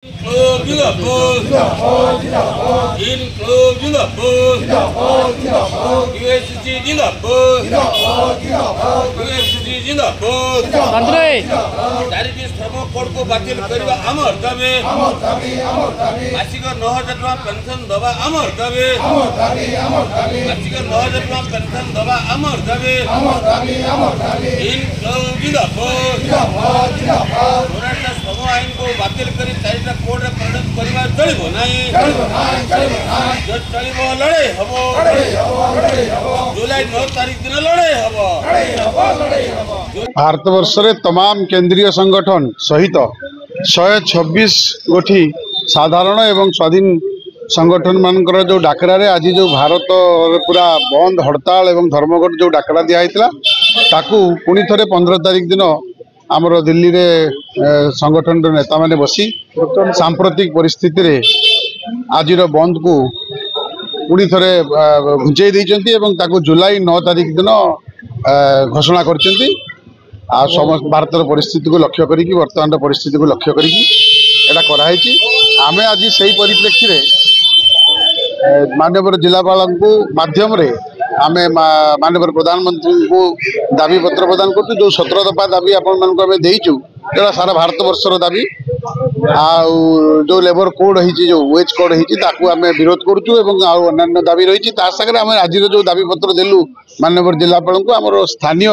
Include को बातिल करबा हमर दाबी मासिक 9000 टका पेंशन दबा हमर दाबी मासिक 9000 टका पेंशन दबा हमर दाबी सब आईन को बातिल करी चारिटा कोर्ट रे परिणत करबा चलिबो नाही जो चलिबो लड़े हबो जुलाई 9 तारिख दिन लड़े हबो। भारत वर्ष रे तमाम केंद्रीय संगठन सहित 126 गोटी साधारण एवं स्वाधीन संगठन मानकर जो डाकरा रे आज जो भारत पूरा बंद हड़ताल एवं धर्मघट जो डाकरा दिया ताकू पुणी थे 15 तारिख दिन आमर दिल्ली रे संगठन नेता माने बसी सांप्रतिक परिस्थिति रे आज बंद को पुणी थे घुंचई ताकू जुलाई 9 तारिख दिन घोषणा कर भारत परिस्थिति को लक्ष्य करी वर्तमान परिस्थिति को लक्ष्य करी आमे आज सही परिप्रेक्षी रे माननीय जिलापाल माध्यम रे आमे माननीय प्रधानमंत्री को दाबी पत्र प्रदान करछु जो 17 दफा दाबी आपण मान को देइछु एटा सारा भारत वर्षर दाबी आ जो लेबर कोड होइछि जो वेज कोड होइछि ताकू आमे विरोध करछु एवं अन्य दाबी रहिछि ता संगे आमे आज जो दाबी पत्र देलु माननीय जिलापाल को हमर स्थानीय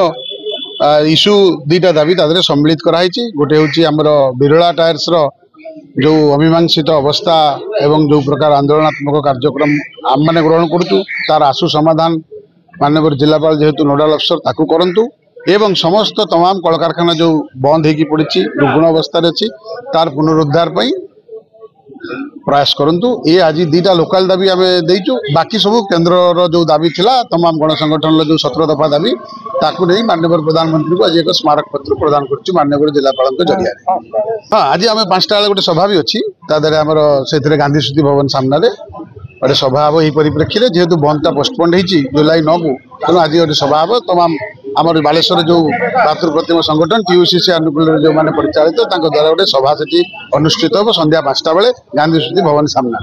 इश्यू दुईटा दाबी तादरे सम्मिलित कराई गोटे हूँ आमर बिरला टायर्स जो अमीमांसित अवस्था एवं जो प्रकार आंदोलनात्मक कार्यक्रम आम मैंने ग्रहण करूँ तार आशु समाधान माननीय जिलापाल जेहेतु नोडाल अफसर ताकू करंतु एवं समस्त तमाम कलकारखाना जो बंद होगी पड़ी दुर्गुण अवस्था अच्छी तार पुनरुद्धार प्रयास करंतु ये आज दुईटा लोकाल दाबी आम देचु बाकी सब केन्द्र जो दाबी थिला तमाम गण संगठन जो 17 दफा दाबी ताकू नहीं माननीय प्रधानमंत्री को आज एक स्मारक पत्र प्रदान कर माननीय जिलापाल जरिया। हाँ आज आम 5टा बेले गोटे सभा भी अच्छी आमर से गांधी स्मृति भवन सामने गोटे सभा हम यही परिप्रेक्षी में जेहेतु बंदटा पोस्टपोन हो जुलाई 9 को तेणु आज गोटे सभा हम तमाम आम बालेश्वर जो भातृ प्रतिम संगठन TUCC अनुकूल जो मैंने परिचालित द्वारा गोटे सभा से अनुष्ठित हो संध्या 5टा बेले गांधी स्मृति भवन सामने।